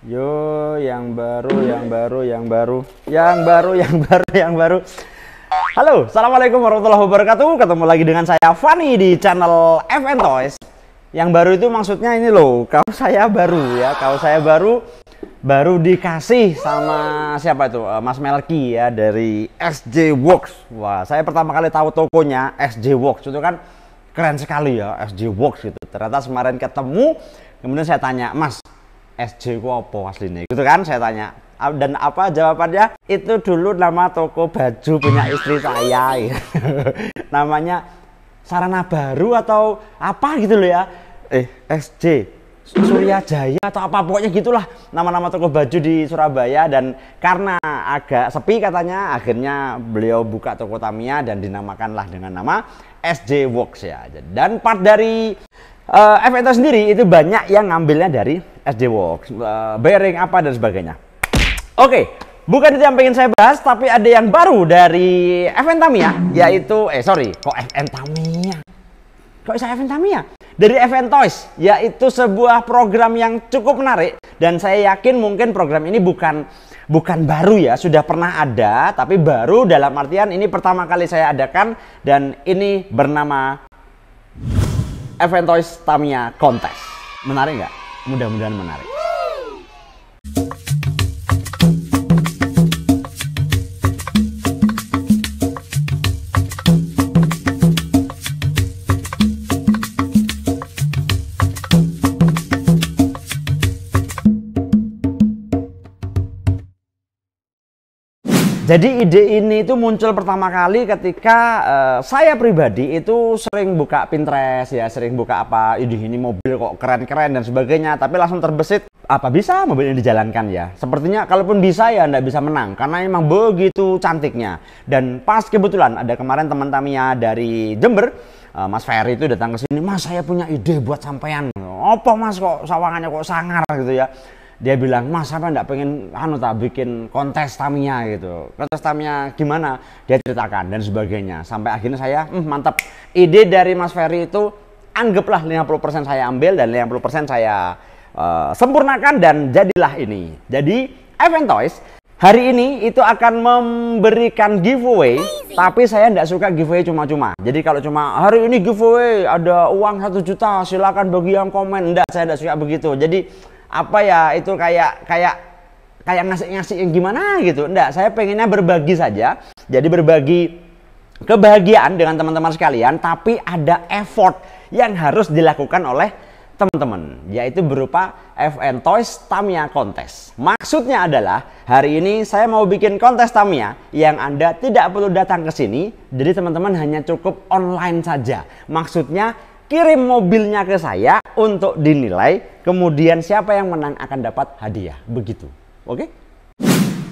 Yo, yang baru, yang baru, yang baru, yang baru, yang baru, yang baru. Halo, assalamualaikum warahmatullahi wabarakatuh. Ketemu lagi dengan saya Fani di channel FN Toys. Yang baru itu maksudnya ini loh, kaos saya baru ya, kaos saya baru dikasih sama siapa itu, Mas Melki ya dari SJ Works. Wah, saya pertama kali tahu tokonya SJ Works itu kan keren sekali ya, SJ Works gitu. Ternyata kemarin ketemu, kemudian saya tanya, Mas, SJ ku apa aslinya? Gitu kan saya tanya. Dan apa jawabannya? Itu dulu nama toko baju punya istri saya. Gitu. Namanya Sarana Baru atau apa gitu loh ya. SJ Surya Jaya atau apa pokoknya gitulah nama-nama toko baju di Surabaya. Dan karena agak sepi katanya, akhirnya beliau buka toko Tamiya dan dinamakanlah dengan nama SJ Works ya. Dan part dari FN Toys sendiri itu banyak yang ngambilnya dari SJ Works, bearing apa dan sebagainya. Oke, bukan itu yang pengen saya bahas, tapi ada yang baru dari FN Tamiya, yaitu kok FN Tamiya? Kok saya FN Tamiya? Dari FN Toys, yaitu sebuah program yang cukup menarik dan saya yakin mungkin program ini bukan baru ya, sudah pernah ada, tapi baru dalam artian ini pertama kali saya adakan dan ini bernama FN Toys Tamiya Contest. Menarik nggak? Mudah-mudahan menarik. Jadi ide ini itu muncul pertama kali ketika saya pribadi itu sering buka Pinterest ya, sering buka apa, ini mobil kok keren-keren dan sebagainya, tapi langsung terbesit, apa bisa mobil ini dijalankan ya? Sepertinya kalaupun bisa ya nggak bisa menang, karena emang begitu cantiknya. Dan pas kebetulan ada kemarin teman Tamiya dari Jember, Mas Ferry itu datang ke sini, Mas saya punya ide buat sampean. Apa Mas kok sawangannya kok sangar gitu ya? Dia bilang, Mas apa enggak pengen bikin kontes Tamiya gitu. Kontes Tamiya gimana? Dia ceritakan dan sebagainya. Sampai akhirnya saya, mantap. Ide dari Mas Ferry itu anggaplah 50% saya ambil dan 50% saya sempurnakan dan jadilah ini. Jadi FN Toys hari ini itu akan memberikan giveaway, tapi saya enggak suka giveaway cuma-cuma. Jadi kalau cuma hari ini giveaway ada uang 1 juta, silakan bagi yang komen. Enggak, saya enggak suka begitu. Jadi apa ya itu kayak ngasih yang gimana gitu. Enggak, saya pengennya berbagi saja. Jadi berbagi kebahagiaan dengan teman-teman sekalian, tapi ada effort yang harus dilakukan oleh teman-teman, yaitu berupa FN Toys Tamiya Contest. Maksudnya adalah hari ini saya mau bikin kontes Tamiya yang Anda tidak perlu datang ke sini. Jadi teman-teman hanya cukup online saja. Maksudnya kirim mobilnya ke saya untuk dinilai, kemudian siapa yang menang akan dapat hadiah, begitu. Oke?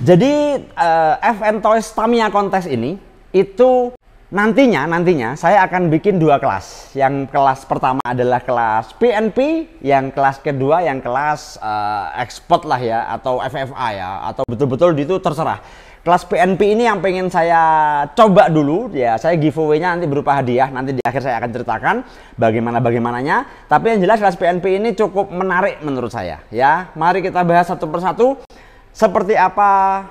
Jadi FN Toys Tamiya Contest ini itu nantinya saya akan bikin 2 kelas. Yang kelas pertama adalah kelas PNP, yang kelas kedua yang kelas export lah ya, atau FFA ya, atau betul-betul itu terserah. Kelas PNP ini yang pengen saya coba dulu ya, saya giveaway-nya nanti berupa hadiah, nanti di akhir saya akan ceritakan bagaimananya. Tapi yang jelas kelas PNP ini cukup menarik menurut saya ya. Mari kita bahas satu persatu seperti apa,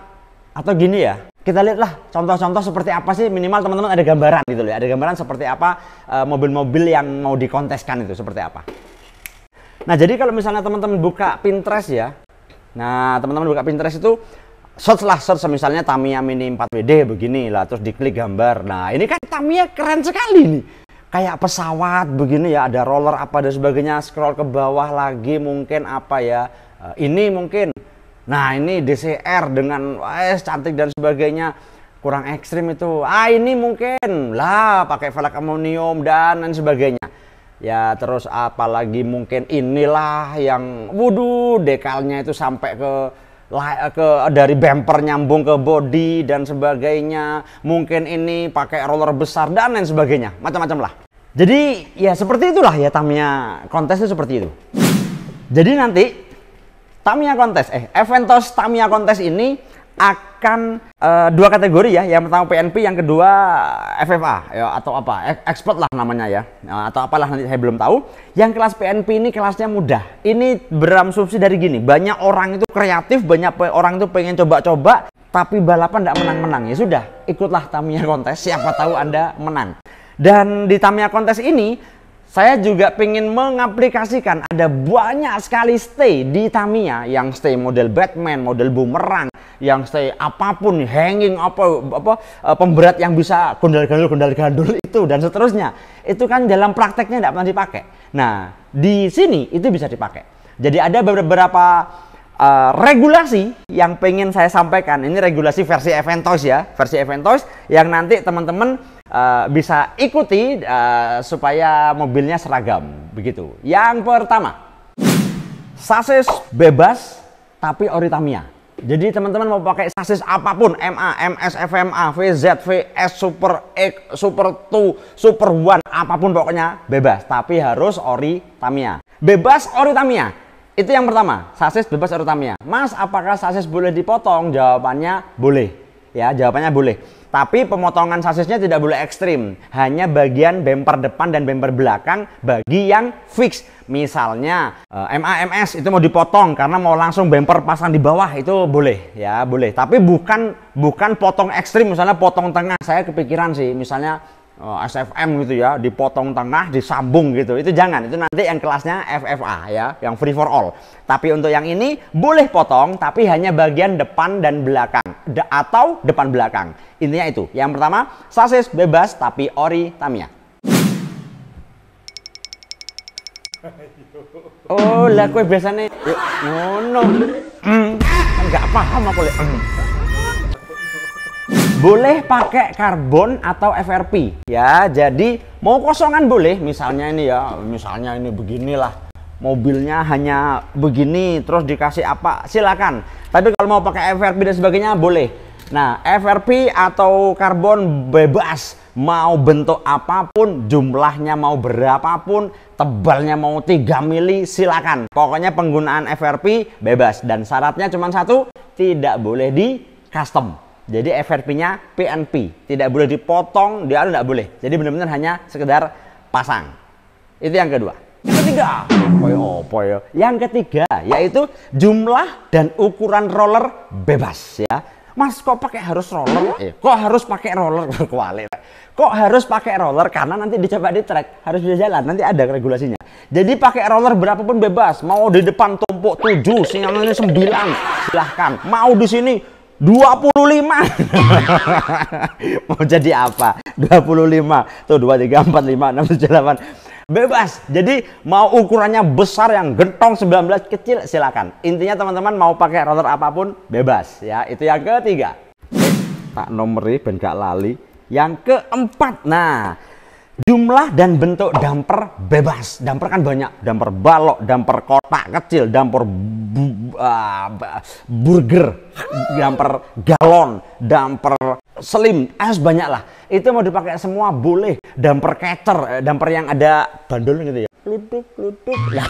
atau gini ya, kita lihatlah contoh-contoh seperti apa sih, minimal teman-teman ada gambaran gitu loh, ada gambaran seperti apa mobil-mobil yang mau dikonteskan itu seperti apa. Nah jadi kalau misalnya teman-teman buka Pinterest ya, nah teman-teman buka Pinterest itu search misalnya Tamiya Mini 4WD begini lah, terus diklik gambar. Nah ini kan Tamiya keren sekali nih, kayak pesawat begini ya, ada roller apa dan sebagainya. Scroll ke bawah lagi mungkin apa ya, ini mungkin, nah ini DCR dengan cantik dan sebagainya, kurang ekstrim itu. Ini mungkin lah pakai velg aluminium dan lain sebagainya ya. Terus apalagi mungkin inilah yang dekalnya itu sampai ke dari bumper nyambung ke body dan sebagainya. Mungkin ini pakai roller besar dan lain sebagainya, macam-macam lah. Jadi ya seperti itulah ya, Tamiya Contest itu seperti itu. Jadi nanti Tamiya Contest FN Toys Tamiya Contest ini akan dua kategori ya. Yang pertama PNP, yang kedua FFA ya, atau apa expert lah namanya ya, atau apalah nanti saya belum tahu. Yang kelas PNP ini kelasnya mudah. Ini berasumsi dari gini, banyak orang itu kreatif, banyak orang itu pengen coba-coba, tapi balapan tidak menang-menang. Ya sudah, ikutlah Tamiya kontes, siapa tahu Anda menang. Dan di Tamiya kontes ini saya juga pengen mengaplikasikan, ada banyak sekali stay di Tamiya, yang stay model Batman, model Boomerang, yang stay apapun, hanging pemberat yang bisa gondal-gandul itu dan seterusnya. Itu kan dalam prakteknya tidak pernah dipakai. Nah, di sini itu bisa dipakai. Jadi ada beberapa regulasi yang pengen saya sampaikan. Ini regulasi versi Eventoys ya, versi Eventoys yang nanti teman-teman bisa ikuti supaya mobilnya seragam begitu. Yang pertama, sasis bebas tapi ori Tamiya. Jadi teman-teman mau pakai sasis apapun, MA, MS, FMA, VZ, VS, Super X, Super 2, Super One, apapun pokoknya bebas, tapi harus ori Tamiya. Bebas ori Tamiya. Itu yang pertama, sasis bebas ori Tamiya. Mas, apakah sasis boleh dipotong? Jawabannya boleh. Ya, jawabannya boleh. Tapi pemotongan sasisnya tidak boleh ekstrim, hanya bagian bumper depan dan bumper belakang bagi yang fix. Misalnya MAMS itu mau dipotong karena mau langsung bumper pasang di bawah, itu boleh ya, boleh. Tapi bukan potong ekstrim, misalnya potong tengah. Saya kepikiran sih, misalnya SFM gitu ya, dipotong tengah, disambung gitu. Itu jangan, itu nanti yang kelasnya FFA ya, yang free for all. Tapi untuk yang ini boleh potong, tapi hanya bagian depan dan belakang atau depan belakang. Intinya itu. Yang pertama, sasis bebas tapi ori Tamiya. Oh, lah kowe biasanya ngono. Enggak paham aku lek. Boleh pakai karbon atau FRP ya, jadi mau kosongan boleh, misalnya ini ya, misalnya ini beginilah mobilnya hanya begini terus dikasih apa, silakan. Tapi kalau mau pakai FRP dan sebagainya boleh. Nah, FRP atau karbon bebas, mau bentuk apapun, jumlahnya mau berapapun, tebalnya mau 3 mili, silakan. Pokoknya penggunaan FRP bebas, dan syaratnya cuma satu, tidak boleh di custom. Jadi FRP-nya PNP, tidak boleh dipotong, dia tidak boleh. Jadi benar-benar hanya sekedar pasang. Itu yang kedua. Yang ketiga, yang ketiga yaitu jumlah dan ukuran roller bebas ya. Mas, kok pakai harus roller? Kok harus pakai roller? Kok harus pakai roller? Karena nanti dicoba di track, harus bisa jalan, nanti ada regulasinya. Jadi pakai roller berapapun bebas. Mau di depan tumpuk 7, sinyalnya 9, silahkan. Mau di sini 25. Mau jadi apa? 25. Tuh 2, 3, 4, 5, 6, 7, 8. Bebas. Jadi mau ukurannya besar yang gentong 19, kecil silakan. Intinya teman-teman mau pakai roller apapun bebas ya. Itu yang ketiga. Tak nomori ben gak lali. Yang keempat. Nah, jumlah dan bentuk damper bebas. Damper kan banyak. Damper balok, damper kotak kecil, damper burger, damper galon, damper slim, banyak lah. Itu mau dipakai semua boleh. Damper catcher, damper yang ada bandul gitu ya, luduk. Nah,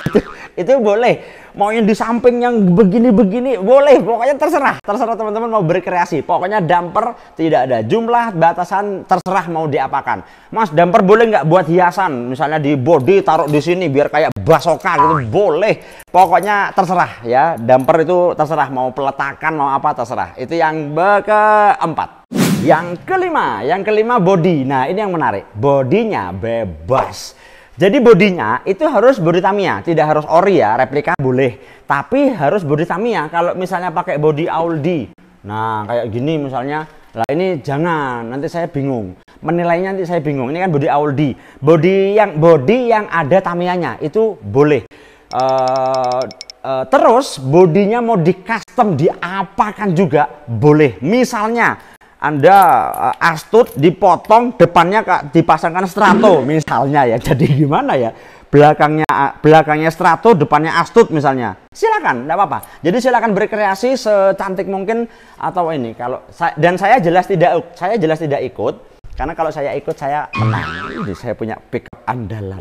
itu boleh. Mau yang di samping yang begini-begini boleh. Pokoknya terserah teman-teman mau berkreasi. Pokoknya damper tidak ada jumlah batasan, terserah mau diapakan. Mas, damper boleh nggak buat hiasan? Misalnya di body taruh di sini biar kayak basoka gitu, boleh. Pokoknya terserah ya. Damper itu terserah mau peletakan mau apa terserah. Itu yang keempat. Yang kelima body. Nah, ini yang menarik. Bodinya bebas. Jadi bodinya itu harus bodi Tamiya, tidak harus ori ya, replika boleh. Tapi harus bodi Tamiya. Kalau misalnya pakai bodi Audi, nah kayak gini misalnya, lah ini jangan, nanti saya bingung. Menilainya nanti saya bingung. Ini kan bodi Audi. Bodi yang ada Tamiyanya itu boleh. Terus bodinya mau di custom, diapakan juga boleh. Misalnya Anda Astut dipotong, depannya dipasangkan Strato misalnya ya. Jadi gimana ya? Belakangnya Strato, depannya Astut misalnya. Silakan, enggak apa-apa. Jadi silakan berkreasi secantik mungkin atau ini. Kalau saya jelas tidak ikut. Karena kalau saya ikut saya menang. Ini saya punya pickup andalan.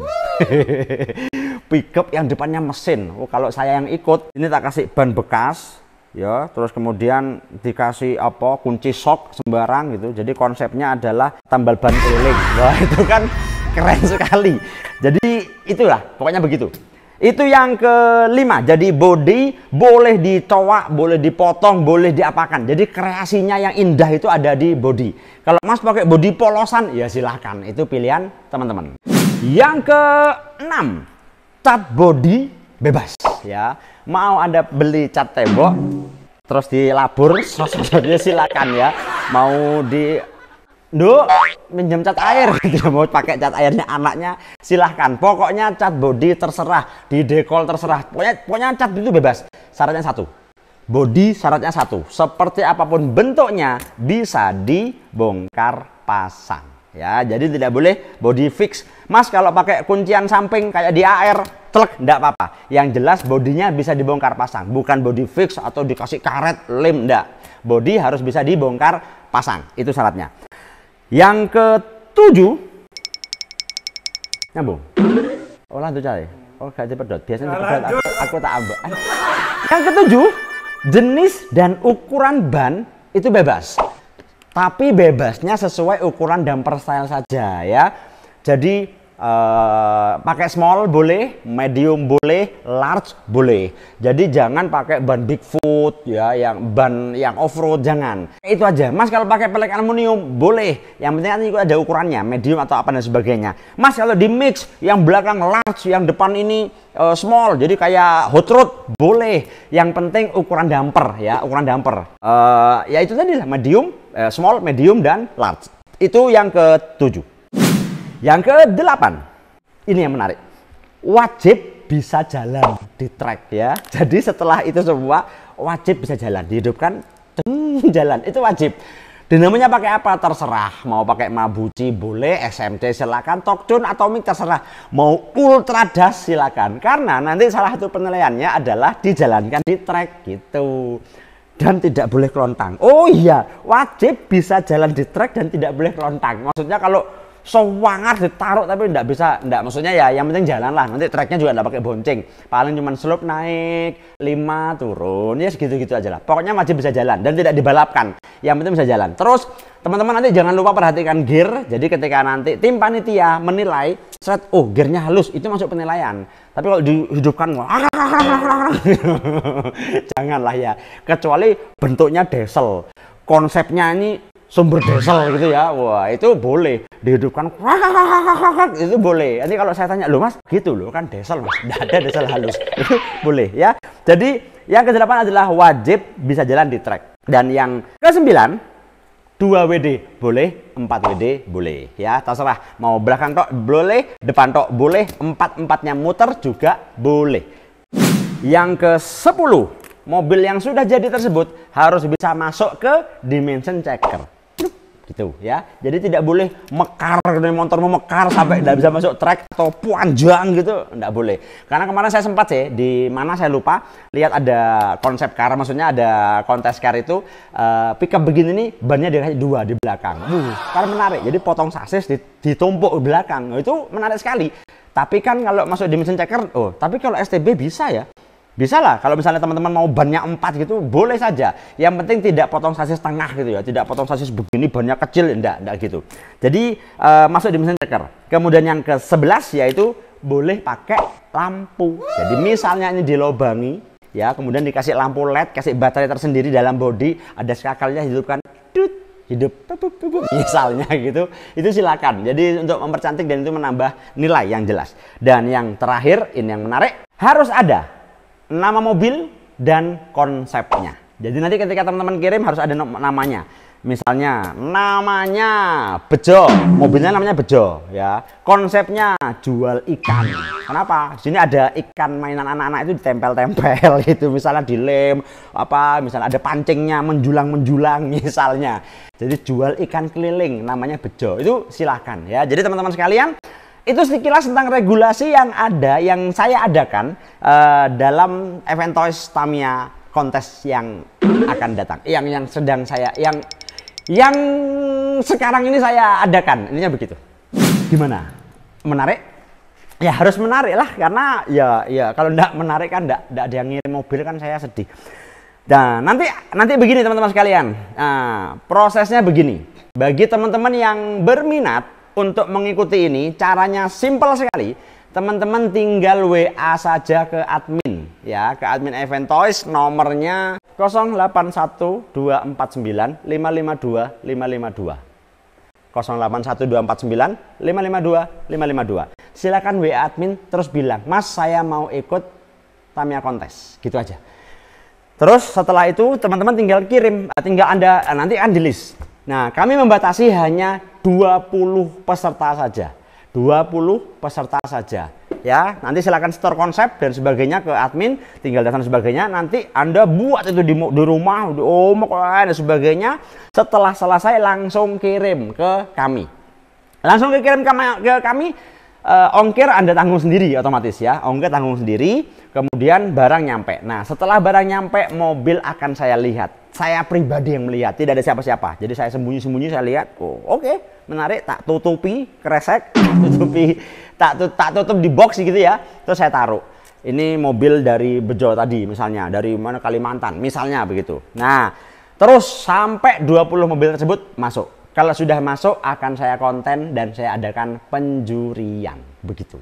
Pickup yang depannya mesin. Oh, kalau saya yang ikut, ini tak kasih ban bekas. ya, terus kemudian dikasih apa kunci sok sembarang gitu. Jadi konsepnya adalah tambal ban keliling. Wah, itu kan keren sekali. Jadi itulah pokoknya begitu. Itu yang kelima. Jadi body boleh dicowak, boleh dipotong, boleh diapakan. Jadi kreasinya yang indah itu ada di body. Kalau Mas pakai body polosan ya silahkan, itu pilihan teman-teman. Yang keenam, cat body bebas ya. Mau Anda beli cat tembok terus dilabur sosoknya silakan ya. Mau di minjem cat air gitu, mau pakai cat airnya anaknya silahkan. Pokoknya cat body terserah, di dekol terserah, pokoknya cat itu bebas. Syaratnya satu, body syaratnya satu, seperti apapun bentuknya bisa dibongkar pasang ya. Jadi tidak boleh body fix. Mas kalau pakai kuncian samping kayak di AR telek enggak apa-apa, yang jelas bodinya bisa dibongkar pasang, bukan body fix atau dikasih karet lem, enggak. Body harus bisa dibongkar pasang, itu syaratnya. Yang ketujuh, nyambung. Oh lanjut cari. Oh gak cepet dot. Biasanya cepet aku tak ambek. Yang ketujuh, jenis dan ukuran ban itu bebas. Tapi bebasnya sesuai ukuran dumper style saja ya. Jadi pakai small boleh, medium boleh, large boleh. Jadi jangan pakai ban Bigfoot ya, yang ban yang off-road jangan. Itu aja. Mas kalau pakai pelek aluminium boleh. Yang penting nanti ada ukurannya, medium atau apa dan sebagainya. Mas kalau di mix yang belakang large, yang depan ini small, jadi kayak hot rod boleh. Yang penting ukuran damper ya, ukuran damper. Ya itu tadi lah, medium, small, medium dan large. Itu yang ketujuh. Yang ke-8, ini yang menarik, wajib bisa jalan di track ya. Jadi setelah itu semua wajib bisa jalan, dihidupkan jalan, itu wajib. Dinamanya pakai apa terserah, mau pakai Mabuchi boleh, SMC silakan, Tokchun atau mic terserah, mau ultra das silakan. Karena nanti salah satu penilaiannya adalah dijalankan di track gitu. Dan tidak boleh kelontang. Oh iya, wajib bisa jalan di track dan tidak boleh kelontang. Maksudnya kalau sewangar ditaruh tapi enggak, maksudnya ya yang penting jalan lah. Nanti treknya juga enggak pakai bonceng, paling cuman slope naik 5 turun ya, segitu-gitu aja lah. Pokoknya wajib bisa jalan dan tidak dibalapkan, yang penting bisa jalan. Terus teman-teman nanti jangan lupa perhatikan gear. Jadi ketika nanti tim panitia menilai oh gearnya halus, itu masuk penilaian. Tapi kalau dihidupkan janganlah ya, kecuali bentuknya diesel, konsepnya ini sumber diesel gitu ya, wah itu boleh dihidupkan, itu boleh. Nanti kalau saya tanya, loh mas gitu loh kan diesel mas, tidak ada diesel halus, itu boleh ya. Jadi yang ke-8 adalah wajib bisa jalan di track. Dan yang ke-9, 2 WD boleh, 4 WD boleh ya, terserah. Mau belakang tok boleh, depan tok boleh, 4-4-nya muter juga boleh. Yang ke-10, mobil yang sudah jadi tersebut harus bisa masuk ke dimension checker gitu ya. Jadi tidak boleh mekar, motor memekar sampai tidak bisa masuk track atau panjang gitu, tidak boleh. Karena kemarin saya sempat sih di mana saya lupa lihat ada konsep car, maksudnya ada kontes car itu pickup begini nih, bannya dikasih 2 di belakang. Karena menarik. Jadi potong sasis ditumpuk di belakang. Itu menarik sekali. Tapi kan kalau masuk dimension checker, tapi kalau STB bisa ya. Bisa lah, kalau misalnya teman-teman mau bannya 4 gitu, boleh saja. Yang penting tidak potong sasis tengah gitu ya, tidak potong sasis begini, bannya kecil, enggak gitu. Jadi masuk di mesin checker. Kemudian yang ke-11 yaitu boleh pakai lampu. Jadi misalnya ini dilobangi, ya, kemudian dikasih lampu LED, kasih baterai tersendiri dalam bodi, ada skakalnya, hidupkan, hidup, misalnya gitu, itu silakan. Jadi untuk mempercantik dan itu menambah nilai yang jelas. Dan yang terakhir, ini yang menarik, harus ada nama mobil dan konsepnya. Jadi nanti ketika teman-teman kirim harus ada namanya. Misalnya namanya Bejo, mobilnya namanya Bejo ya. Konsepnya jual ikan. Kenapa? Di sini ada ikan mainan anak-anak itu ditempel-tempel itu, misalnya dilem apa, misalnya ada pancingnya menjulang-menjulang misalnya. Jadi jual ikan keliling namanya Bejo. Itu silakan ya. Jadi teman-teman sekalian, itu sekilas tentang regulasi yang ada, yang saya adakan dalam Event Toys Tamiya kontes yang akan datang, yang sedang saya, yang sekarang ini saya adakan. Ininya begitu. Gimana? Menarik? Ya harus menarik lah, karena ya kalau enggak menarik kan enggak ada yang ngirim mobil kan saya sedih. Dan nanti begini teman-teman sekalian. Nah, prosesnya begini. Bagi teman-teman yang berminat untuk mengikuti ini, caranya simple sekali. Teman-teman tinggal WA saja ke admin ya, ke admin Event Toys, nomornya 081249552552. 081249552552. Silakan WA admin terus bilang, "Mas, saya mau ikut Tamiya kontes." Gitu aja. Terus setelah itu teman-teman tinggal kirim, tinggal Anda nanti akan di list. Nah, kami membatasi hanya 20 peserta saja. 20 peserta saja ya. Nanti silakan store konsep dan sebagainya ke admin, tinggal data dan sebagainya. Nanti Anda buat itu di rumah, di omok dan sebagainya. Setelah selesai langsung kirim ke kami. Langsung kirim ke kami. Ongkir Anda tanggung sendiri otomatis ya. Ongkir tanggung sendiri. Kemudian barang nyampe. Nah, setelah barang nyampe, mobil akan saya lihat. Saya pribadi yang melihat, tidak ada siapa-siapa. Jadi saya sembunyi-sembunyi, saya lihat. Oh, oke, menarik. Tak tutupi kresek, tak tutup di box gitu ya. Terus saya taruh. Ini mobil dari Bejo tadi misalnya, dari mana Kalimantan misalnya begitu. Nah, terus sampai 20 mobil tersebut masuk. Kalau sudah masuk akan saya konten dan saya adakan penjurian begitu.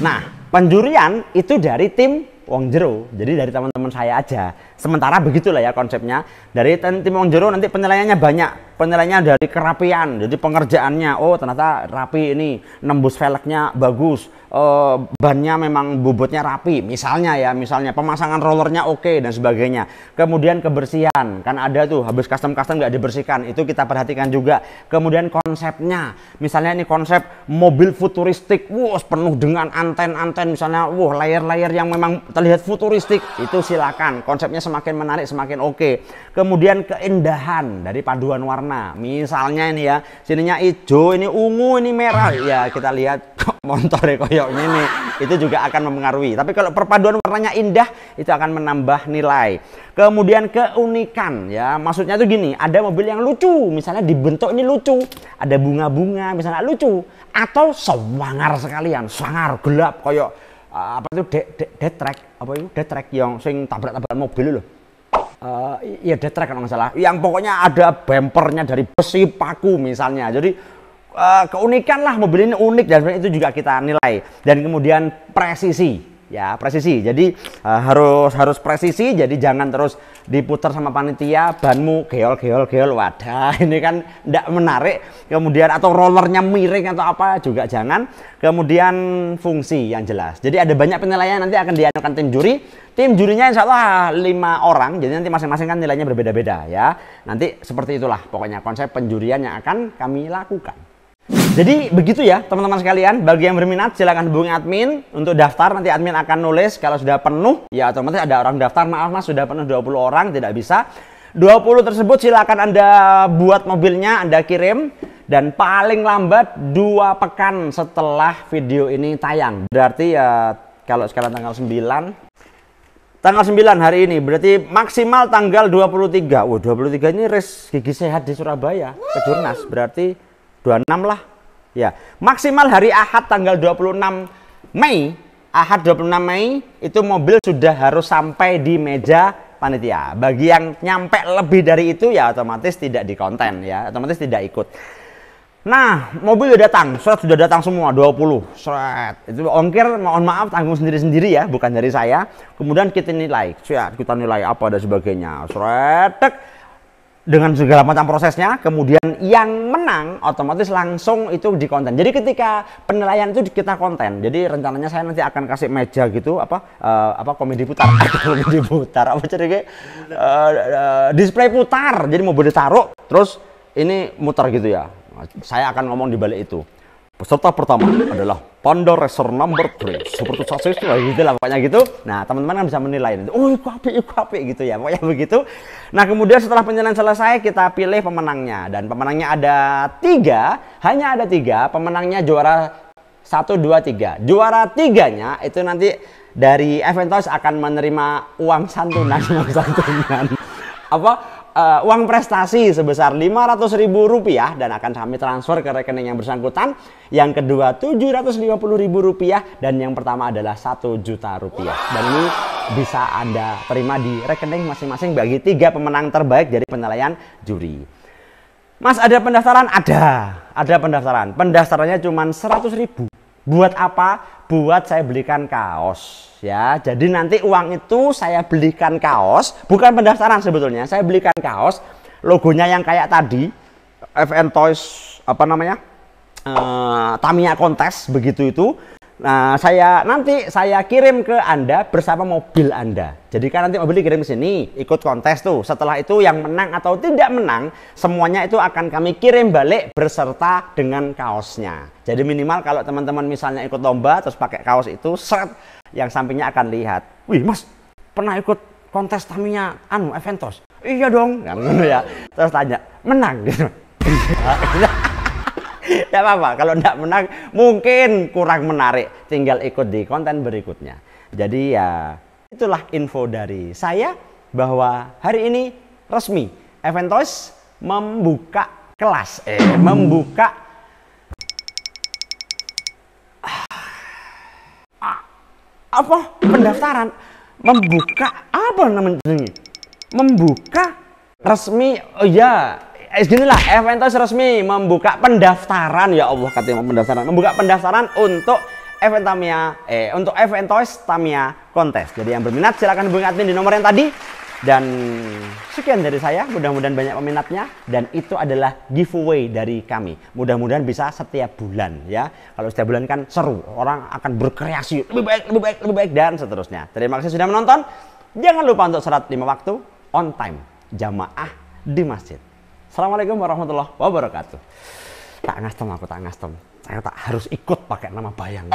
Nah, penjurian itu dari tim Wong Jero, jadi dari teman-teman saya aja. Sementara begitulah ya konsepnya. Dari tim Wong Jero nanti penilaiannya banyak. Penilaiannya dari kerapian, jadi pengerjaannya. Oh, ternyata rapi ini, nembus velgnya bagus. Bannya memang bobotnya rapi, misalnya ya, misalnya pemasangan rollernya oke dan sebagainya. Kemudian kebersihan, kan ada tuh habis custom nggak dibersihkan, itu kita perhatikan juga. Kemudian konsepnya, misalnya ini konsep mobil futuristik, penuh dengan anten-anten, misalnya, layar-layar yang memang terlihat futuristik, itu silakan. Konsepnya semakin menarik, semakin oke. Kemudian keindahan dari paduan warna, misalnya ini ya, sininya hijau, ini ungu, ini merah, ya kita lihat motornya koyoknya ini, itu juga akan mempengaruhi. Tapi kalau perpaduan warnanya indah, itu akan menambah nilai. Kemudian keunikan ya, maksudnya tuh gini, ada mobil yang lucu, misalnya dibentuk ini lucu, ada bunga-bunga misalnya lucu, atau sangar sekalian, sangar gelap koyok apa itu death track, apa itu death track yang sing tabrak-tabrakan mobil loh. Iya death track kalau nggak salah, yang pokoknya ada bumpernya dari besi paku misalnya. Jadi keunikan lah, mobil ini unik dan itu juga kita nilai. Dan kemudian presisi ya, presisi. Jadi harus presisi, jadi jangan terus diputar sama panitia, banmu geol. Wadah, ini kan tidak menarik. Kemudian atau rollernya miring atau apa juga jangan. Kemudian fungsi yang jelas. Jadi ada banyak penilaian, nanti akan dianukan tim juri. Tim jurinya insya Allah 5 orang, jadi nanti masing-masing kan nilainya berbeda-beda ya. Nanti seperti itulah pokoknya konsep penjurian yang akan kami lakukan. Jadi begitu ya teman-teman sekalian. Bagi yang berminat silahkan hubungi admin untuk daftar. Nanti admin akan nulis kalau sudah penuh ya otomatis ada orang daftar. Maaf mas, sudah penuh 20 orang, tidak bisa. 20 tersebut silahkan Anda buat mobilnya, Anda kirim. Dan paling lambat 2 pekan setelah video ini tayang. Berarti ya kalau sekarang tanggal 9 hari ini, berarti maksimal tanggal 23. 23 ini race gigi sehat di Surabaya, Kejurnas. Berarti 26 lah ya, maksimal hari Ahad tanggal 26 Mei. Ahad 26 Mei itu mobil sudah harus sampai di meja panitia. Bagi yang nyampe lebih dari itu ya otomatis tidak di konten ya, otomatis tidak ikut. Nah, mobil sudah datang, sudah datang semua 20 seret. Itu ongkir mohon maaf tanggung sendiri-sendiri ya, bukan dari saya. Kemudian kita nilai, kita nilai apa dan sebagainya. Seret dengan segala macam prosesnya. Kemudian yang menang otomatis langsung itu di konten. Jadi ketika penilaian itu kita konten. Jadi rencananya saya nanti akan kasih meja gitu, komedi putar komedi putar apa jadi display putar. Jadi mobil ditaruh terus ini muter gitu ya. Saya akan ngomong di balik itu. Peserta pertama adalah Panda Racer number 3. Seperti sasis gitu lah pokoknya gitu. Nah, teman-teman kan bisa menilai. Oh, iku apik gitu ya. Pokoknya begitu. Nah, kemudian setelah penilaian selesai, kita pilih pemenangnya. Dan pemenangnya ada 3. Hanya ada 3. Pemenangnya juara 1, 2, 3. Juara 3-nya itu nanti dari Event Toys akan menerima uang santunan. uang prestasi sebesar Rp500.000 dan akan kami transfer ke rekening yang bersangkutan. Yang kedua Rp750.000 dan yang pertama adalah Rp1.000.000. Dan ini bisa Anda terima di rekening masing-masing bagi 3 pemenang terbaik dari penilaian juri. Mas, ada pendaftaran? Ada pendaftaran. Pendaftarannya cuma 100.000. Buat apa? Buat saya belikan kaos ya. Jadi nanti uang itu saya belikan kaos, bukan pendaftaran sebetulnya. Saya belikan kaos, logonya yang kayak tadi, FN Toys apa namanya? Tamiya Kontes begitu itu. Nah, nanti saya kirim ke Anda bersama mobil Anda. Jadi kan nanti mobil dikirim ke sini, ikut kontes tuh. Setelah itu yang menang atau tidak menang, semuanya itu akan kami kirim balik berserta dengan kaosnya. Jadi minimal kalau teman-teman misalnya ikut lomba terus pakai kaos itu, seret, yang sampingnya akan lihat, "Wih, Mas, pernah ikut kontes Tamiya Aventos?" "Iya dong." Kan gitu ya. Terus tanya, "Menang?" gitu. Tidak apa-apa, kalau tidak menang mungkin kurang menarik, tinggal ikut di konten berikutnya. Jadi ya itulah info dari saya bahwa hari ini resmi Aventos membuka kelas, membuka apa pendaftaran, membuka apa namanya ini, membuka resmi, oh ya. Ginilah, Aventos resmi membuka pendaftaran, ya Allah katanya pendaftaran, membuka pendaftaran untuk event Tamiya, untuk Aventos Tamiya Kontes. Jadi yang berminat silahkan hubungi admin di nomor yang tadi. Dan sekian dari saya, mudah-mudahan banyak peminatnya dan itu adalah giveaway dari kami. Mudah-mudahan bisa setiap bulan ya. Kalau setiap bulan kan seru, orang akan berkreasi lebih baik dan seterusnya. Terima kasih sudah menonton. Jangan lupa untuk sholat 5 waktu on time, jamaah di masjid. Assalamualaikum warahmatullahi wabarakatuh. Tak ngastem. Saya tak harus ikut pakai nama bayangan.